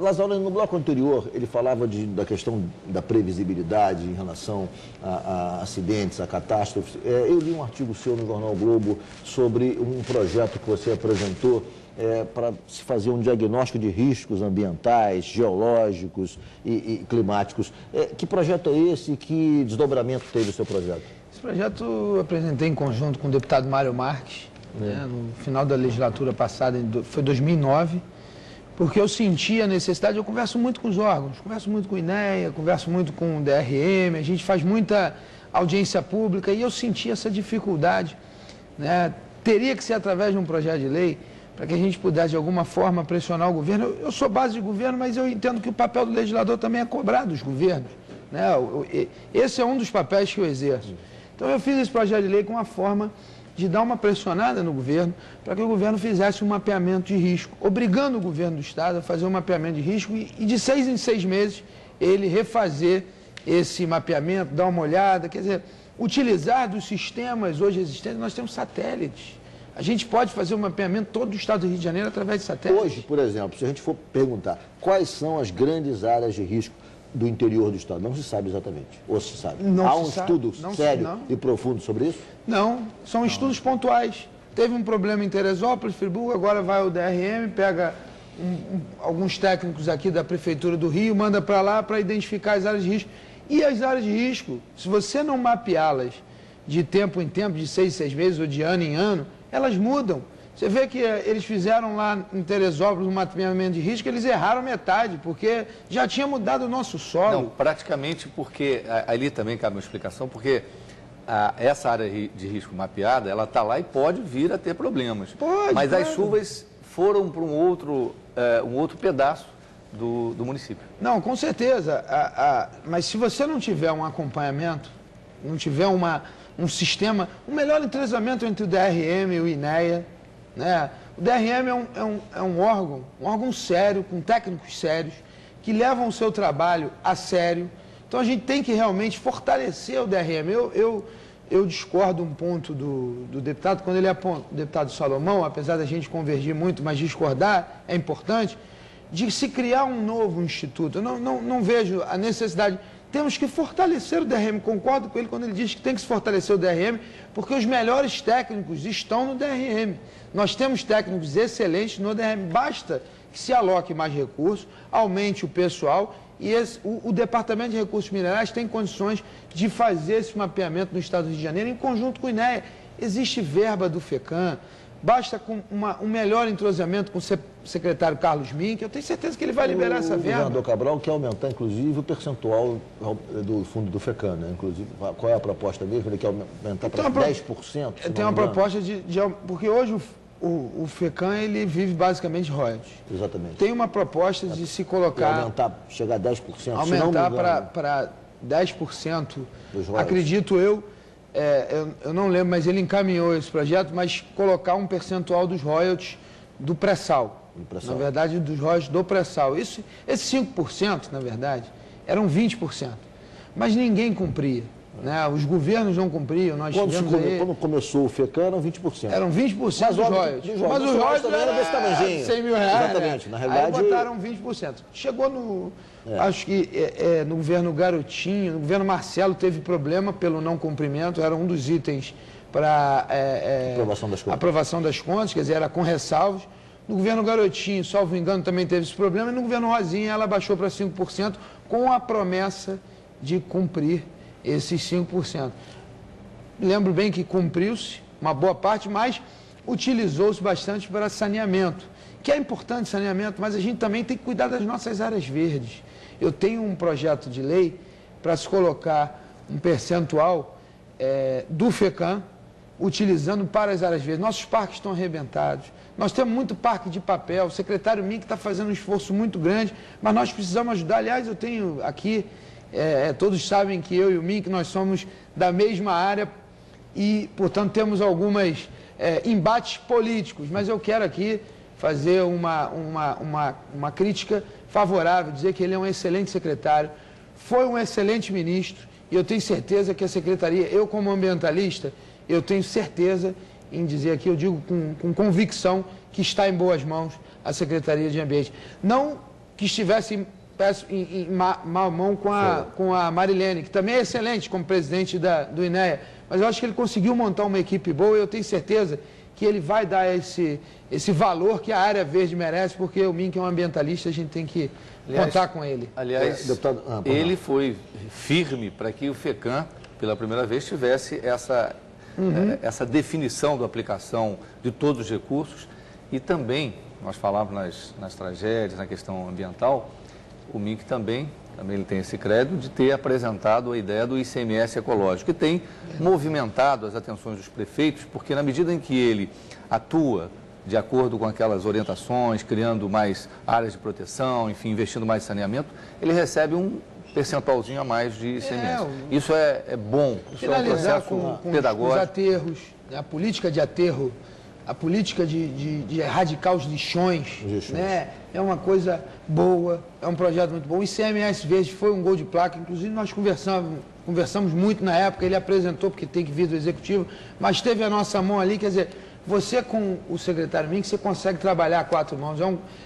Lazzaroni, no bloco anterior, ele falava da questão da previsibilidade em relação a acidentes, a catástrofes. Eu li um artigo seu no Jornal Globo sobre um projeto que você apresentou para se fazer um diagnóstico de riscos ambientais, geológicos e climáticos. Que projeto é esse e que desdobramento teve o seu projeto? Esse projeto eu apresentei em conjunto com o deputado Mário Marques, no final da legislatura passada, foi 2009, porque eu senti a necessidade, eu converso muito com os órgãos, converso muito com o INEA, converso muito com o DRM, a gente faz muita audiência pública e eu senti essa dificuldade, né? Teria que ser através de um projeto de lei para que a gente pudesse de alguma forma pressionar o governo. Eu sou base de governo, mas eu entendo que o papel do legislador também é cobrar dos governos, né? Esse é um dos papéis que eu exerço. Então eu fiz esse projeto de lei com uma forma de dar uma pressionada no governo para que o governo fizesse um mapeamento de risco, obrigando o governo do Estado a fazer um mapeamento de risco e de 6 em 6 meses ele refazer esse mapeamento, dar uma olhada, quer dizer, utilizar dos sistemas hoje existentes. Nós temos satélites. A gente pode fazer um mapeamento todo do Estado do Rio de Janeiro através de satélites. Hoje, por exemplo, se a gente for perguntar quais são as grandes áreas de risco do interior do Estado, não se sabe exatamente, ou se sabe? Há um estudo sério e profundo sobre isso? Não, são estudos pontuais. Teve um problema em Teresópolis, Friburgo, agora vai o DRM, pega alguns técnicos aqui da Prefeitura do Rio, manda para lá para identificar as áreas de risco. E as áreas de risco, se você não mapeá-las de tempo em tempo, de 6 em 6 meses ou de ano em ano, elas mudam. Você vê que eles fizeram lá em Teresópolis um mapeamento de risco, eles erraram metade, porque já tinha mudado o nosso solo. Não, praticamente porque, ali também cabe uma explicação, porque essa área de risco mapeada, ela está lá e pode vir a ter problemas. Pode, mas claro. As chuvas foram para um outro pedaço do município. Não, com certeza. Mas se você não tiver um acompanhamento, não tiver um sistema, um melhor entrosamento entre o DRM e o INEA, né? O DRM é um órgão sério, com técnicos sérios, que levam o seu trabalho a sério. Então a gente tem que realmente fortalecer o DRM. Eu discordo um ponto do deputado, quando ele aponta, o deputado Salomão, apesar da gente convergir muito, mas discordar é importante, de se criar um novo instituto. Eu não vejo a necessidade. Temos que fortalecer o DRM, concordo com ele quando ele diz que tem que se fortalecer o DRM, porque os melhores técnicos estão no DRM. Nós temos técnicos excelentes no DRM, basta que se aloque mais recursos, aumente o pessoal e o Departamento de Recursos Minerais tem condições de fazer esse mapeamento no Estado do Rio de Janeiro em conjunto com o INEA. Existe verba do FECAM, basta com um melhor entrosamento com o secretário Carlos Mink, eu tenho certeza que ele vai liberar essa verba. O governador Cabral quer aumentar, inclusive, o percentual do fundo do FECAM, né? Inclusive, qual é a proposta dele? Ele quer aumentar para 10%? Tem uma proposta porque hoje o FECAM, ele vive basicamente de royalties. Exatamente. Tem uma proposta de se colocar... aumentar, chegar a 10%. Aumentar para 10%. Acredito eu não lembro, mas ele encaminhou esse projeto, mas colocar um percentual dos royalties do pré-sal. Na verdade, dos royalties do pré-sal. Esse 5%, na verdade, eram 20%. Mas ninguém cumpria. Né? Os governos não cumpriam. Quando começou o FECAM, eram 20%. Eram 20% dos royalties. Mas os royalties também eram desse tamanhozinho. 100 mil reais. Exatamente. Né? Na realidade... Aí botaram 20%. Chegou acho que no governo Garotinho, no governo Marcelo teve problema pelo não cumprimento, era um dos itens para aprovação das contas, quer dizer, era com ressalvas. No governo Garotinho, salvo engano, também teve esse problema, e no governo Rosinha ela baixou para 5% com a promessa de cumprir esses 5%. Lembro bem que cumpriu-se uma boa parte, mas utilizou-se bastante para saneamento, que é importante saneamento, mas a gente também tem que cuidar das nossas áreas verdes. Eu tenho um projeto de lei para se colocar um percentual do FECAM, utilizando para as áreas verdes. Nossos parques estão arrebentados, nós temos muito parque de papel, o secretário Mink está fazendo um esforço muito grande, mas nós precisamos ajudar. Aliás, eu tenho aqui, todos sabem que eu e o Mink, nós somos da mesma área e, portanto, temos alguns embates políticos, mas eu quero aqui fazer uma crítica favorável, dizer que ele é um excelente secretário, foi um excelente ministro, e eu tenho certeza que a secretaria, eu como ambientalista, eu tenho certeza em dizer aqui, eu digo com convicção, que está em boas mãos a Secretaria de Ambiente. Não que estivesse em mão com a Marilene, que também é excelente como presidente do INEA. Mas eu acho que ele conseguiu montar uma equipe boa e eu tenho certeza que ele vai dar esse valor que a área verde merece, porque o Mink é um ambientalista, a gente tem que contar com ele. Aliás, deputado, ele foi firme para que o FECAM, pela primeira vez, tivesse essa definição da aplicação de todos os recursos e também, nós falávamos nas tragédias, na questão ambiental, o Mink também ele tem esse crédito de ter apresentado a ideia do ICMS ecológico, que tem movimentado as atenções dos prefeitos, porque na medida em que ele atua de acordo com aquelas orientações, criando mais áreas de proteção, enfim, investindo mais em saneamento, ele recebe um percentualzinho a mais de ICMS. Isso é bom, isso é um processo pedagógico. Os aterros, a política de aterro, a política de erradicar os lixões, né? É uma coisa boa, é um projeto muito bom. O ICMS Verde foi um gol de placa, inclusive nós conversamos muito na época, ele apresentou, porque tem que vir do Executivo, mas teve a nossa mão ali, quer dizer, você com o secretário Mink, você consegue trabalhar a 4 mãos.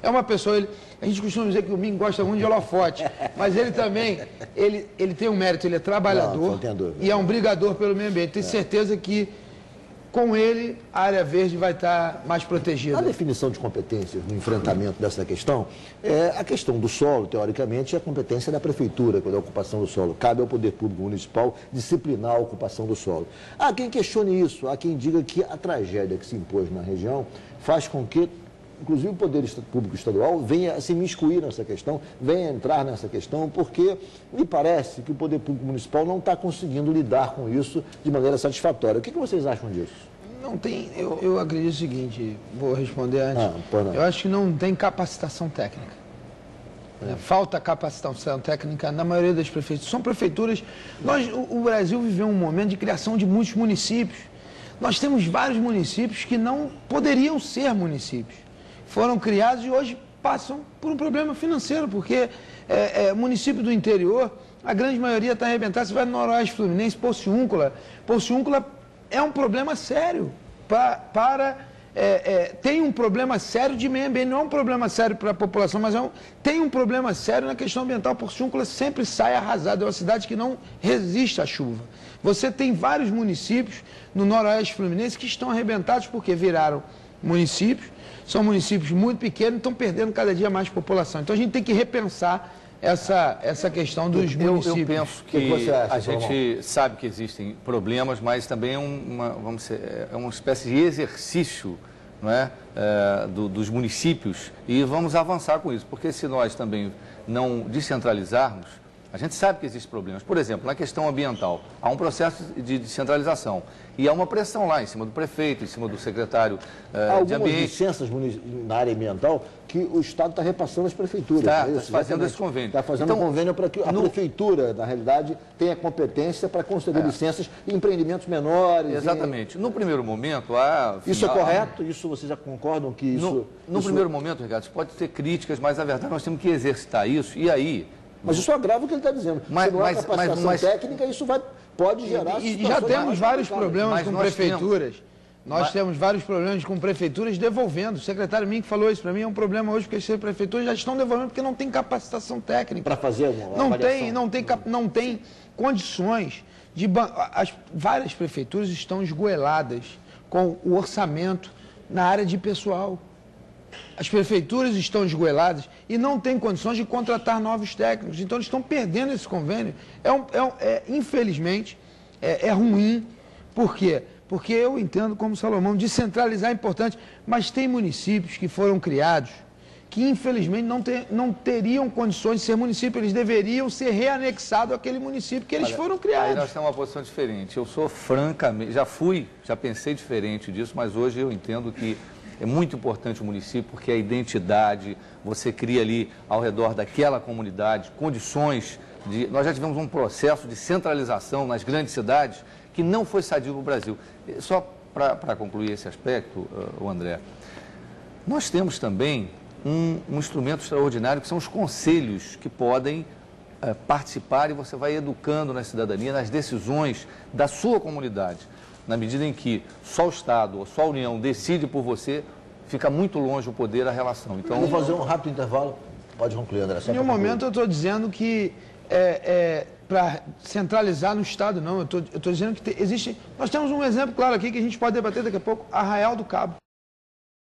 É uma pessoa, a gente costuma dizer que o Mink gosta muito de holofote, mas ele também, ele tem um mérito, ele é trabalhador e é um brigador pelo meio ambiente. Tenho certeza que com ele, a área verde vai estar mais protegida. A definição de competências no enfrentamento dessa questão, a questão do solo, teoricamente, é a competência da prefeitura, quando é a ocupação do solo. Cabe ao poder público municipal disciplinar a ocupação do solo. Há quem questione isso, há quem diga que a tragédia que se impôs na região faz com que, inclusive, o poder público estadual venha a se imiscuir nessa questão, venha a entrar nessa questão, porque me parece que o poder público municipal não está conseguindo lidar com isso de maneira satisfatória. O que vocês acham disso? Não tem, eu acredito o seguinte, vou responder antes. Eu acho que não tem capacitação técnica. Falta capacitação técnica na maioria das prefeituras. São prefeituras... o Brasil viveu um momento de criação de muitos municípios. Nós temos vários municípios que não poderiam ser municípios. Foram criados e hoje passam por um problema financeiro, porque município do interior, a grande maioria está arrebentada. Você vai no Noroeste Fluminense, Porciúncula é um problema sério tem um problema sério de meio ambiente, não é um problema sério para a população, mas tem um problema sério na questão ambiental. Porciúncula sempre sai arrasada, é uma cidade que não resiste à chuva. Você tem vários municípios no Noroeste Fluminense que estão arrebentados porque viraram municípios, são municípios muito pequenos e estão perdendo cada dia mais população. Então a gente tem que repensar essa questão dos municípios. Eu penso que a gente sabe que existem problemas, mas também é uma espécie de exercício, não é? Dos municípios, e vamos avançar com isso, porque se nós também não descentralizarmos, a gente sabe que existem problemas. Por exemplo, na questão ambiental, há um processo de descentralização e há uma pressão lá em cima do prefeito, em cima do secretário de Ambiente. Há algumas licenças na área ambiental que o Estado está repassando às prefeituras. Está fazendo esse convênio. Está fazendo um convênio para que a prefeitura, na realidade, tenha competência para conceder licenças em empreendimentos menores. Exatamente. No primeiro momento, isso é correto? Isso vocês já concordam que isso... No primeiro momento, Ricardo, pode ter críticas, mas a verdade nós temos que exercitar isso. E aí... Mas isso agrava o que ele está dizendo. Se não há capacitação técnica, isso pode gerar... E já temos vários problemas com prefeituras. Nós temos vários problemas com prefeituras devolvendo. O secretário Mink falou isso para mim, é um problema hoje, porque as prefeituras já estão devolvendo porque não tem capacitação técnica. Para fazer uma não tem condições de... Várias prefeituras estão esgoeladas com o orçamento na área de pessoal. As prefeituras estão esgoeladas e não têm condições de contratar novos técnicos. Então, eles estão perdendo esse convênio. Infelizmente, é ruim. Por quê? Porque eu entendo, como Salomão, descentralizar é importante, mas tem municípios que foram criados que, infelizmente, não teriam condições de ser município. Eles deveriam ser reanexados àquele município que eles foram criados. Aí nós temos uma posição diferente. Eu sou francamente... Já pensei diferente disso, mas hoje eu entendo que é muito importante o município, porque a identidade, você cria ali ao redor daquela comunidade condições de... Nós já tivemos um processo de centralização nas grandes cidades que não foi sadio para o Brasil. Só para concluir esse aspecto, André, nós temos também um instrumento extraordinário que são os conselhos que podem participar e você vai educando na cidadania, nas decisões da sua comunidade. Na medida em que só o Estado ou só a União decide por você, fica muito longe o poder, a relação. Então, vamos fazer um rápido intervalo. Pode concluir, André. Em nenhum momento eu estou dizendo que para centralizar no Estado, não. Eu estou dizendo que existe... Nós temos um exemplo claro aqui que a gente pode debater daqui a pouco, Arraial do Cabo.